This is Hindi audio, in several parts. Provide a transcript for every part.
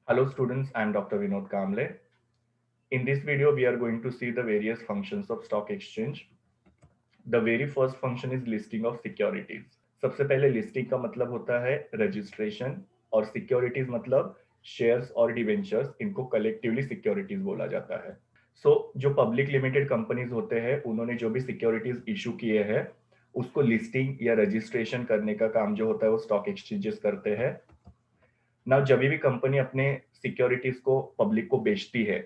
Hello students, I am Dr. Vinod Kamble. In this video, we are going to see the various functions of stock exchange. The very first function is listing of securities. सबसे पहले लिस्टिंग का मतलब होता है रजिस्ट्रेशन और सिक्योरिटीज मतलब शेयर्स और डिवेंचर्स, इनको कलेक्टिवली सिक्योरिटीज बोला जाता है। जो पब्लिक लिमिटेड कंपनीज होते हैं उन्होंने जो भी सिक्योरिटीज इशू किए हैं उसको लिस्टिंग या रजिस्ट्रेशन करने का काम जो होता है वो स्टॉक एक्सचेंजेस करते हैं। ना जब भी कंपनी अपने सिक्योरिटीज को पब्लिक को बेचती है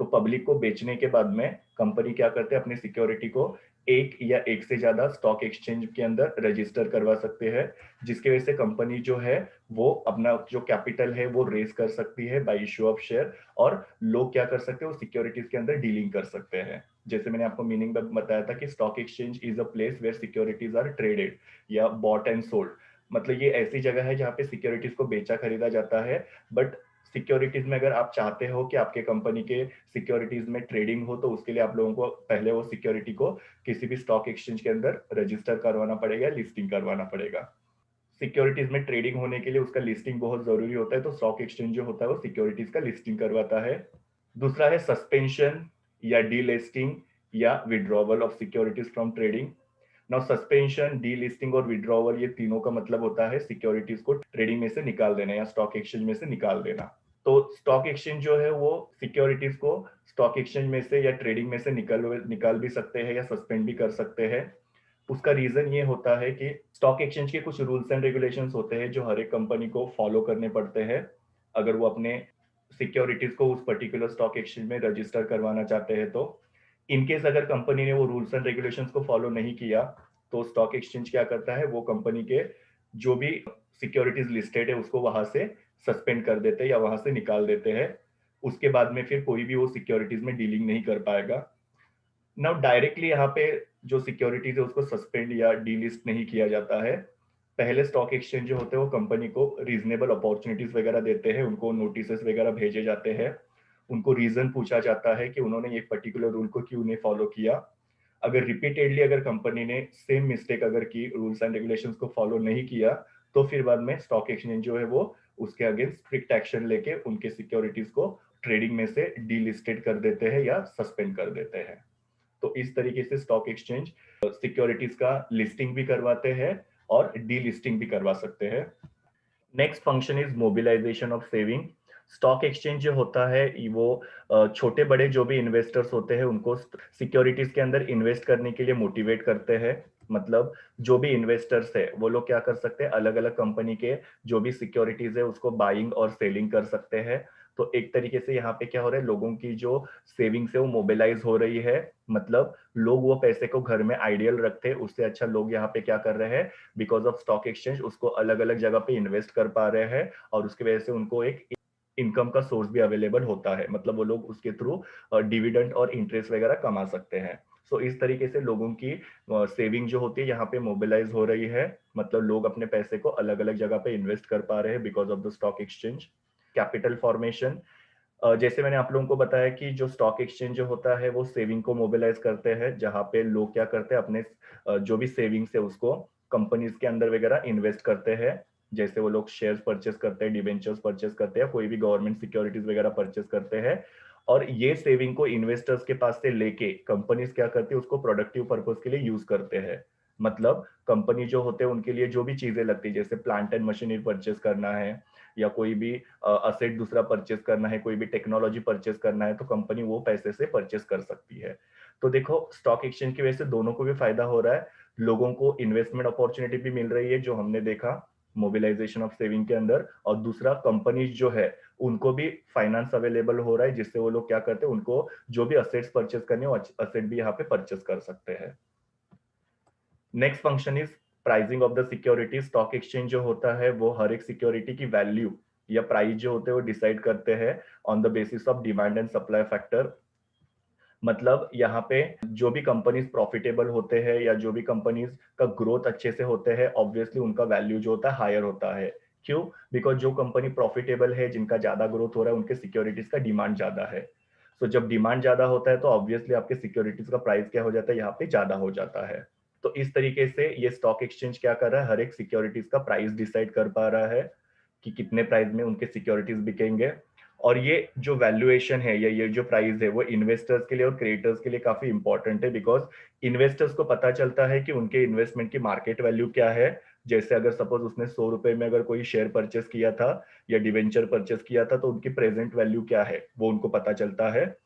तो पब्लिक को बेचने के बाद में कंपनी क्या करते हैं, अपनी सिक्योरिटी को एक या एक से ज्यादा स्टॉक एक्सचेंज के अंदर रजिस्टर करवा सकते हैं, जिसकी वजह से कंपनी जो है वो अपना जो कैपिटल है वो रेज कर सकती है बाय इशू ऑफ शेयर, और लोग क्या कर सकते हैं वो सिक्योरिटीज के अंदर डीलिंग कर सकते हैं। जैसे मैंने आपको मीनिंग बताया था कि stock exchange is a place where securities are traded या बॉट एंड सोल्ड। मतलब ये ऐसी जगह है जहाँ पे सिक्योरिटीज को बेचा खरीदा जाता है। बट सिक्योरिटीज में अगर आप चाहते हो कि आपके कंपनी के सिक्योरिटीज में ट्रेडिंग हो तो उसके लिए आप लोगों को पहले वो सिक्योरिटी को किसी भी स्टॉक एक्सचेंज के अंदर रजिस्टर करवाना पड़ेगा, लिस्टिंग करवाना पड़ेगा। सिक्योरिटीज में ट्रेडिंग होने के लिए उसका लिस्टिंग बहुत जरूरी होता है, तो स्टॉक एक्सचेंज जो होता है वो सिक्योरिटीज का लिस्टिंग करवाता है। दूसरा है सस्पेंशन या डीलिस्टिंग या withdrawal of securities from trading. Now suspension, delisting और विड्रॉवल, ये तीनों का मतलब होता है सिक्योरिटीज को ट्रेडिंग में से निकाल देना या स्टॉक एक्सचेंज में से निकाल देना। तो स्टॉक एक्सचेंज जो है वो सिक्योरिटीज को स्टॉक एक्सचेंज में से या ट्रेडिंग में से निकाल भी सकते हैं या सस्पेंड भी कर सकते हैं। उसका रीजन ये होता है कि स्टॉक एक्सचेंज के कुछ रूल्स एंड रेगुलेशंस होते हैं जो हर एक कंपनी को फॉलो करने पड़ते हैं अगर वो अपने सिक्योरिटीज को उस पर्टिकुलर स्टॉक एक्सचेंज में रजिस्टर करवाना चाहते हैं। तो इनकेस अगर कंपनी ने वो रूल्स एंड रेगुलेशंस को फॉलो नहीं किया तो स्टॉक एक्सचेंज क्या करता है, वो कंपनी के जो भी सिक्योरिटीज लिस्टेड है उसको वहां से सस्पेंड कर देते हैं या वहां से निकाल देते हैं। उसके बाद में फिर कोई भी वो सिक्योरिटीज में डीलिंग नहीं कर पाएगा। नाउ डायरेक्टली यहाँ पे जो सिक्योरिटीज है उसको सस्पेंड या डीलिस्ट नहीं किया जाता है। पहले स्टॉक एक्सचेंज जो होते हैं वो कंपनी को रीजनेबल अपॉर्चुनिटीज वगैरह देते हैं, उनको नोटिस वगैरह भेजे जाते हैं, उनको रीजन पूछा जाता है कि उन्होंने एक पर्टिकुलर रूल को क्यों नहीं फॉलो किया। अगर रिपीटेडली अगर कंपनी ने सेम मिस्टेक अगर की, रूल्स एंड रेगुलेशंस को फॉलो नहीं किया, तो फिर बाद में स्टॉक एक्सचेंज जो है वो उसके अगेंस्ट स्ट्रिक्ट एक्शन लेके उनके सिक्योरिटीज को ट्रेडिंग में से डीलिस्टेड कर देते हैं या सस्पेंड कर देते हैं। तो इस तरीके से स्टॉक एक्सचेंज सिक्योरिटीज का लिस्टिंग भी करवाते हैं और डीलिस्टिंग भी करवा सकते हैं। Next function is mobilization of saving. Stock exchange जो होता है वो छोटे बड़े जो भी इन्वेस्टर्स होते हैं उनको सिक्योरिटीज के अंदर इन्वेस्ट करने के लिए मोटिवेट करते हैं। मतलब जो भी इन्वेस्टर्स है वो लोग क्या कर सकते हैं, अलग अलग कंपनी के जो भी सिक्योरिटीज है उसको बाइंग और सेलिंग कर सकते हैं। तो एक तरीके से यहाँ पे क्या हो रहा है, लोगों की जो सेविंग्स है वो मोबिलाइज हो रही है। मतलब लोग वो पैसे को घर में आइडियल रखते हैं, उससे अच्छा लोग यहाँ पे क्या कर रहे हैं, बिकॉज ऑफ स्टॉक एक्सचेंज उसको अलग अलग जगह पे इन्वेस्ट कर पा रहे हैं और उसकी वजह से उनको एक इनकम का सोर्स भी अवेलेबल होता है। मतलब वो लोग उसके थ्रू डिविडेंड और इंटरेस्ट वगैरह कमा सकते हैं। इस तरीके से लोगों की सेविंग जो होती है यहाँ पे मोबिलाइज हो रही है। मतलब लोग अपने पैसे को अलग अलग जगह पे इन्वेस्ट कर पा रहे हैं because of the stock exchange. Capital formation, जैसे मैंने आप लोगों को बताया कि जो स्टॉक एक्सचेंज जो होता है वो सेविंग को मोबिलाइज करते हैं, जहां पे लोग क्या करते हैं, अपने जो भी सेविंग्स है उसको कंपनीज के अंदर वगैरह इन्वेस्ट करते हैं। जैसे वो लोग शेयर्स परचेस करते हैं, डिवेंचर्स परचेस करते हैं, कोई भी गवर्नमेंट सिक्योरिटीज वगैरह परचेस करते हैं। और ये सेविंग को इन्वेस्टर्स के पास से लेके कंपनीज क्या करती है उसको प्रोडक्टिव पर्पज के लिए यूज करते हैं। मतलब कंपनी जो होते हैं उनके लिए जो भी चीजें लगती है, जैसे प्लांट एंड मशीनरी परचेस करना है या कोई भी असेट दूसरा परचेस करना है, कोई भी टेक्नोलॉजी परचेस करना है, तो कंपनी वो पैसे से परचेस कर सकती है। तो देखो स्टॉक एक्सचेंज की वजह से दोनों को भी फायदा हो रहा है। लोगों को इन्वेस्टमेंट अपॉर्चुनिटी भी मिल रही है जो हमने देखा मोबिलाइजेशन ऑफ सेविंग के अंदर, और दूसरा कंपनीज जो है उनको भी फाइनेंस अवेलेबल हो रहा है, जिससे वो लोग क्या करते हैं, उनको जो भी असेट्स परचेस करने वो असेट भी यहाँ पे परचेस कर सकते हैं। Next function is pricing of the security. Stock exchange जो होता है वो हर एक सिक्योरिटी की वैल्यू या प्राइस जो होते हैं वो डिसाइड करते हैं on the basis of demand and supply factor. मतलब यहाँ पे जो भी कंपनीज प्रॉफिटेबल होते हैं या जो भी कंपनीज का ग्रोथ अच्छे से होते हैं, ऑब्वियसली उनका वैल्यू जो होता है हायर होता है। क्यों? बिकॉज जो कंपनी प्रॉफिटेबल है, जिनका ज्यादा ग्रोथ हो रहा है, उनके सिक्योरिटीज का डिमांड ज्यादा है। जब डिमांड ज्यादा होता है तो ऑब्वियसली आपके सिक्योरिटीज का प्राइस क्या हो जाता है, यहाँ पे ज्यादा हो जाता है। तो इस तरीके से ये स्टॉक एक्सचेंज क्या कर रहा है, हर एक सिक्योरिटीज का प्राइस डिसाइड कर पा रहा है कि कितने प्राइस में उनके सिक्योरिटीज बिकेंगे। और ये जो वैल्यूएशन है या ये जो प्राइस है वो इन्वेस्टर्स के लिए और क्रिएटर्स के लिए काफी इंपॉर्टेंट है, बिकॉज इन्वेस्टर्स को पता चलता है कि उनके इन्वेस्टमेंट की मार्केट वैल्यू क्या है। जैसे अगर सपोज उसने 100 रुपए में अगर कोई शेयर परचेस किया था या डिवेंचर परचेस किया था, तो उनकी प्रेजेंट वैल्यू क्या है वो उनको पता चलता है।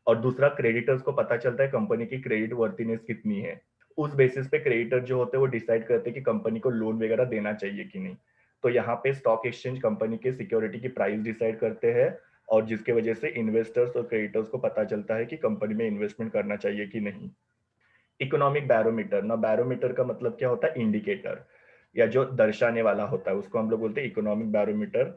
और दूसरा, क्रेडिटर्स को पता चलता है कंपनी की क्रेडिट वर्थिनेस कितनी है। उस बेसिस पे क्रेडिटर जो होते हैं वो डिसाइड करते हैं कि कंपनी को लोन वगैरह देना चाहिए कि नहीं। तो यहाँ पे स्टॉक एक्सचेंज कंपनी के सिक्योरिटी की प्राइस डिसाइड करते हैं, और जिसके वजह से इन्वेस्टर्स और क्रेडिटर्स को पता चलता है कि कंपनी में इन्वेस्टमेंट करना चाहिए कि नहीं। इकोनॉमिक बैरोमीटर ना, बैरोमीटर का मतलब क्या होता है, इंडिकेटर या जो दर्शाने वाला होता है उसको हम लोग बोलते हैं इकोनॉमिक बैरोमीटर।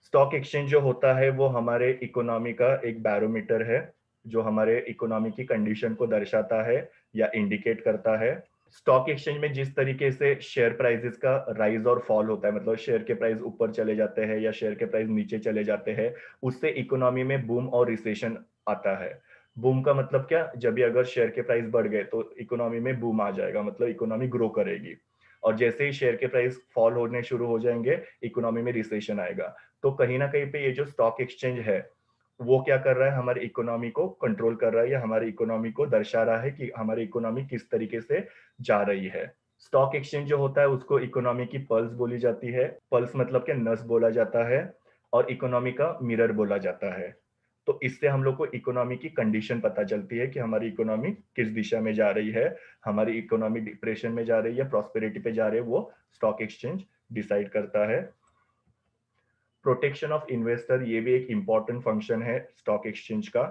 स्टॉक एक्सचेंज जो होता है वो हमारे इकोनॉमी का एक बैरोमीटर है, जो हमारे इकोनॉमी की कंडीशन को दर्शाता है या इंडिकेट करता है। स्टॉक एक्सचेंज में जिस तरीके से शेयर प्राइसेस का राइज और फॉल होता है, मतलब शेयर के प्राइस ऊपर चले जाते हैं या शेयर के प्राइस नीचे चले जाते हैं, उससे इकोनॉमी में बूम और रिसेशन आता है। बूम का मतलब क्या, जब भी अगर शेयर के प्राइस बढ़ गए तो इकोनॉमी में बूम आ जाएगा, मतलब इकोनॉमी ग्रो करेगी। और जैसे ही शेयर के प्राइस फॉल होने शुरू हो जाएंगे, इकोनॉमी में रिसेशन आएगा। तो कहीं ना कहीं पे ये जो स्टॉक एक्सचेंज है वो क्या कर रहा है, हमारी इकोनॉमी को कंट्रोल कर रहा है या हमारी इकोनॉमी को दर्शा रहा है कि हमारी इकोनॉमी किस तरीके से जा रही है। स्टॉक एक्सचेंज जो होता है उसको इकोनॉमी की पल्स बोली जाती है। पल्स मतलब क्या, नस बोला जाता है। और इकोनॉमी का मिरर बोला जाता है। तो इससे हम लोग को इकोनॉमी की कंडीशन पता चलती है कि हमारी इकोनॉमी किस दिशा में जा रही है। हमारी इकोनॉमी डिप्रेशन में जा रही है, प्रॉस्पेरिटी पे जा रही है, वो स्टॉक एक्सचेंज डिसाइड करता है। प्रोटेक्शन ऑफ इन्वेस्टर, ये भी एक इंपॉर्टेंट फंक्शन है स्टॉक एक्सचेंज का।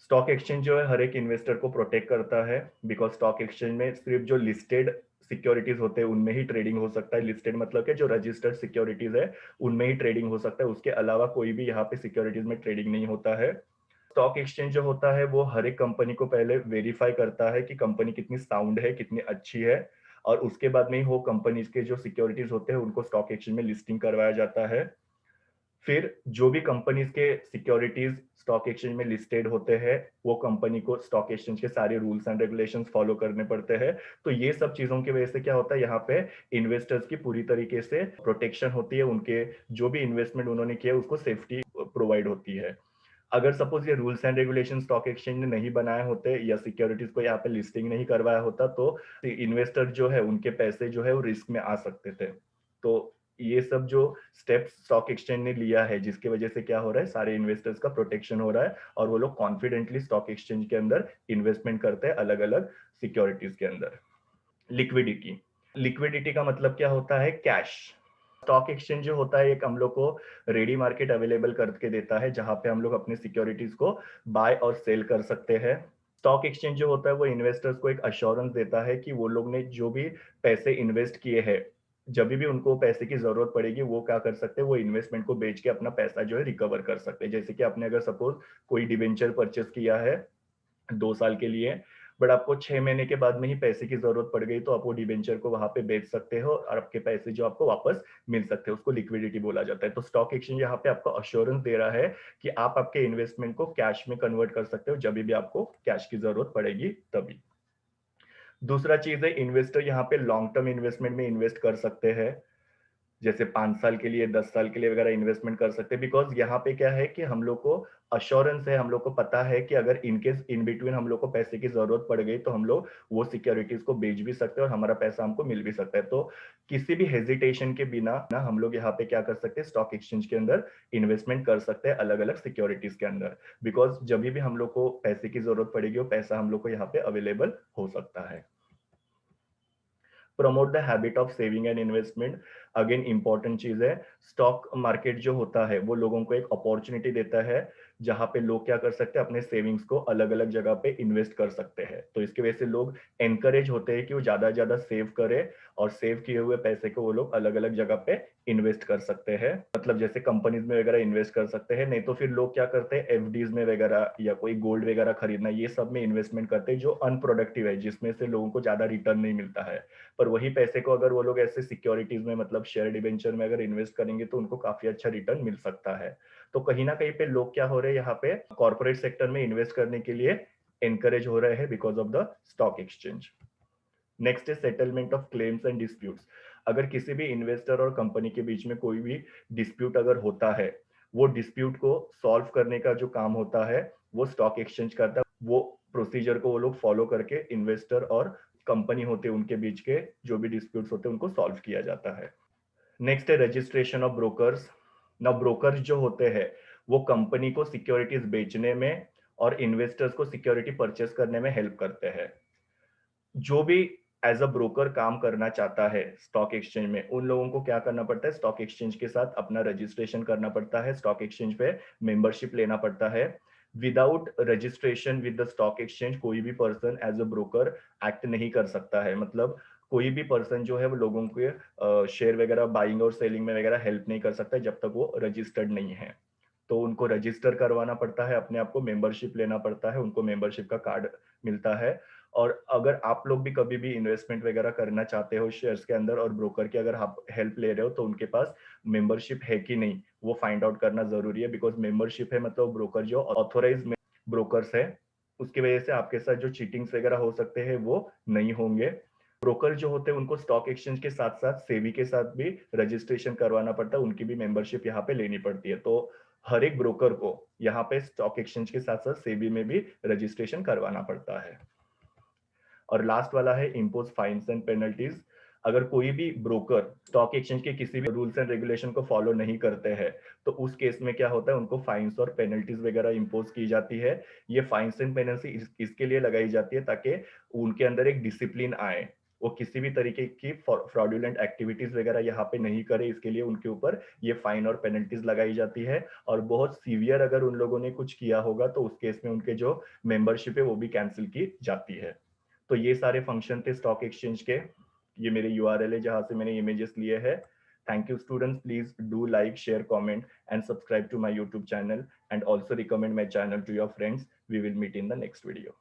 स्टॉक एक्सचेंज जो है हर एक इन्वेस्टर को प्रोटेक्ट करता है, बिकॉज स्टॉक एक्सचेंज में सिर्फ जो लिस्टेड सिक्योरिटीज होते हैं उनमें ही ट्रेडिंग हो सकता है। लिस्टेड मतलब कि जो रजिस्टर्ड सिक्योरिटीज है उनमें ही ट्रेडिंग हो सकता है, उसके अलावा कोई भी यहाँ पे सिक्योरिटीज में ट्रेडिंग नहीं होता है। स्टॉक एक्सचेंज जो होता है वो हर एक कंपनी को पहले वेरीफाई करता है कि कंपनी कितनी साउंड है, कितनी अच्छी है, और उसके बाद में ही वो कंपनीज के जो सिक्योरिटीज होते हैं उनको स्टॉक एक्सचेंज में लिस्टिंग करवाया जाता है। फिर जो भी कंपनीज के सिक्योरिटीज स्टॉक एक्सचेंज में लिस्टेड होते हैं, वो कंपनी को स्टॉक एक्सचेंज के सारे रूल्स एंड रेगुलेशंस फॉलो करने पड़ते हैं। तो ये सब चीजों की वजह से क्या होता है, यहाँ पे इन्वेस्टर्स की पूरी तरीके से प्रोटेक्शन होती है, उनके जो भी इन्वेस्टमेंट उन्होंने किया उसको सेफ्टी प्रोवाइड होती है। अगर सपोज ये rules and regulation stock exchange ने नहीं बनाए होते या सिक्योरिटीज को यहाँ पे लिस्टिंग नहीं करवाया होता, तो इन्वेस्टर जो है उनके पैसे जो है वो रिस्क में आ सकते थे। तो ये सब जो स्टेप्स स्टॉक एक्सचेंज ने लिया है, जिसकी वजह से क्या हो रहा है, सारे इन्वेस्टर्स का प्रोटेक्शन हो रहा है और वो लोग कॉन्फिडेंटली स्टॉक एक्सचेंज के अंदर इन्वेस्टमेंट करते हैं अलग अलग सिक्योरिटीज के अंदर। लिक्विडिटी, लिक्विडिटी का मतलब क्या होता है, कैश। स्टॉक एक्सचेंज जो होता है एक हम लोग को रेडी मार्केट अवेलेबल करके देता है, जहां पे हम लोग अपने सिक्योरिटीज को बाय और सेल कर सकते हैं। स्टॉक एक्सचेंज जो होता है वो इन्वेस्टर्स को एक अश्योरेंस देता है कि वो लोग ने जो भी पैसे इन्वेस्ट किए हैं, जब भी उनको पैसे की जरूरत पड़ेगी वो क्या कर सकते हैं, वो इन्वेस्टमेंट को बेच के अपना पैसा जो है रिकवर कर सकते हैं। जैसे कि आपने अगर सपोज कोई डिवेंचर परचेस किया है 2 साल के लिए, बट आपको 6 महीने के बाद में ही पैसे की जरूरत पड़ गई, तो आप वो डिबेंचर को वहां पे बेच सकते हो और आपके पैसे जो आपको वापस मिल सकते हैं, उसको लिक्विडिटी बोला जाता है। तो स्टॉक एक्सचेंज यहाँ पे आपको अश्योरेंस दे रहा है कि आप आपके इन्वेस्टमेंट को कैश में कन्वर्ट कर सकते हो जब भी आपको कैश की जरूरत पड़ेगी तभी। दूसरा चीज है, इन्वेस्टर यहाँ पे लॉन्ग टर्म इन्वेस्टमेंट में इन्वेस्ट कर सकते हैं, जैसे 5 साल के लिए, 10 साल के लिए वगैरह इन्वेस्टमेंट कर सकते हैं। बिकॉज यहाँ पे क्या है कि हम लोग को अश्योरेंस है, हम लोग को पता है कि अगर इनकेस इन बिटवीन हम लोग को पैसे की जरूरत पड़ गई तो हम लोग वो सिक्योरिटीज को बेच भी सकते हैं और हमारा पैसा हमको मिल भी सकता है। तो किसी भी हेजिटेशन के बिना ना हम लोग यहाँ पे क्या कर सकते हैं, स्टॉक एक्सचेंज के अंदर इन्वेस्टमेंट कर सकते हैं अलग अलग सिक्योरिटीज के अंदर। बिकॉज जब भी हम लोग को पैसे की जरूरत पड़ेगी वो पैसा हम लोग को यहाँ पे अवेलेबल हो सकता है। Promote the habit of saving and investment, again important चीज है। स्टॉक मार्केट जो होता है वो लोगों को एक अपॉर्चुनिटी देता है, जहां पे लोग क्या कर सकते हैं, अपने सेविंग्स को अलग अलग जगह पे इन्वेस्ट कर सकते हैं। तो इसकी वजह से लोग एनकरेज होते हैं कि वो ज्यादा से ज्यादा सेव करें, और सेव किए हुए पैसे को वो लोग अलग अलग जगह पे इन्वेस्ट कर सकते हैं। मतलब जैसे कंपनीज में वगैरह इन्वेस्ट कर सकते हैं, नहीं तो फिर लोग क्या करते हैं, एफडीज में वगैरह या कोई गोल्ड वगैरह खरीदना, ये सब में इन्वेस्टमेंट करते हैं जो अनप्रोडक्टिव है, जिसमें से लोगों को ज्यादा रिटर्न नहीं मिलता है। पर वही पैसे को अगर वो लोग ऐसे सिक्योरिटीज में, मतलब शेयर डिवेंचर में अगर इन्वेस्ट करेंगे तो उनको काफी अच्छा रिटर्न मिल सकता है। तो कहीं ना कहीं पे लोग क्या हो रहे हैं, यहाँ पे कॉर्पोरेट सेक्टर में इन्वेस्ट करने के लिए एनकरेज हो रहे हैं because of the stock exchange. Next है settlement of claims and disputes. अगर किसी भी इन्वेस्टर और कंपनी के बीच में कोई भी डिस्प्यूट अगर होता है, वो डिस्प्यूट को सॉल्व करने का जो काम होता है वो स्टॉक एक्सचेंज करता है। वो प्रोसीजर को वो लोग फॉलो करके इन्वेस्टर और कंपनी होते हैं उनके बीच के जो भी डिस्प्यूट्स होते हैं उनको सॉल्व किया जाता है। नेक्स्ट है रजिस्ट्रेशन ऑफ ब्रोकर्स। ना ब्रोकर्स जो होते हैं वो कंपनी को सिक्योरिटीज बेचने में और इन्वेस्टर्स को सिक्योरिटी परचेस करने में हेल्प करते हैं। जो भी एज अ ब्रोकर काम करना चाहता है स्टॉक एक्सचेंज में, उन लोगों को क्या करना पड़ता है, स्टॉक एक्सचेंज के साथ अपना रजिस्ट्रेशन करना पड़ता है, स्टॉक एक्सचेंज पे मेंबरशिप लेना पड़ता है। Without registration with the stock exchange कोई भी person as a broker act नहीं कर सकता है। मतलब कोई भी पर्सन जो है वो लोगों के शेयर वगैरह बाइंग और सेलिंग में वगैरह हेल्प नहीं कर सकता जब तक वो रजिस्टर्ड नहीं है। तो उनको रजिस्टर करवाना पड़ता है, अपने आप को मेंबरशिप लेना पड़ता है, उनको मेंबरशिप का कार्ड मिलता है। और अगर आप लोग भी कभी भी इन्वेस्टमेंट वगैरह करना चाहते हो शेयर्स के अंदर और ब्रोकर की अगर आप हेल्प ले रहे हो तो उनके पास मेंबरशिप है कि नहीं वो फाइंड आउट करना जरूरी है। बिकॉज मेंबरशिप है मतलब ब्रोकर जो ऑथोराइज ब्रोकर्स है, उसकी वजह से आपके साथ जो चीटिंग्स वगैरह हो सकते हैं वो नहीं होंगे। ब्रोकर जो होते हैं उनको स्टॉक एक्सचेंज के साथ साथ सेबी के साथ भी रजिस्ट्रेशन करवाना पड़ता है, उनकी भी मेंबरशिप यहाँ पे लेनी पड़ती है। तो हर एक ब्रोकर को यहाँ पे स्टॉक एक्सचेंज के साथ साथ सेबी में भी रजिस्ट्रेशन करवाना पड़ता है। और लास्ट वाला है इम्पोज फाइन्स एंड पेनल्टीज। अगर कोई भी ब्रोकर स्टॉक एक्सचेंज के किसी भी रूल्स एंड रेगुलेशन को फॉलो नहीं करते हैं तो उस केस में क्या होता है, उनको फाइन्स और पेनल्टीज वगैरह इम्पोज की जाती है। ये फाइन्स एंड पेनल्टी इसके लिए लगाई जाती है ताकि उनके अंदर एक डिसिप्लिन आए, वो किसी भी तरीके की फ्रॉडुलेंट एक्टिविटीज वगैरह यहाँ पे नहीं करे, इसके लिए उनके ऊपर ये फाइन और पेनल्टीज लगाई जाती है। और बहुत सीवियर अगर उन लोगों ने कुछ किया होगा तो उस केस में उनके जो मेंबरशिप है वो भी कैंसिल की जाती है। तो ये सारे फंक्शन थे स्टॉक एक्सचेंज के। ये मेरे यूआरएल है जहां से मैंने इमेजेस लिए हैं। Thank you students, please do like share comment and subscribe to my YouTube channel and also recommend my channel to your friends. We will meet in the next video.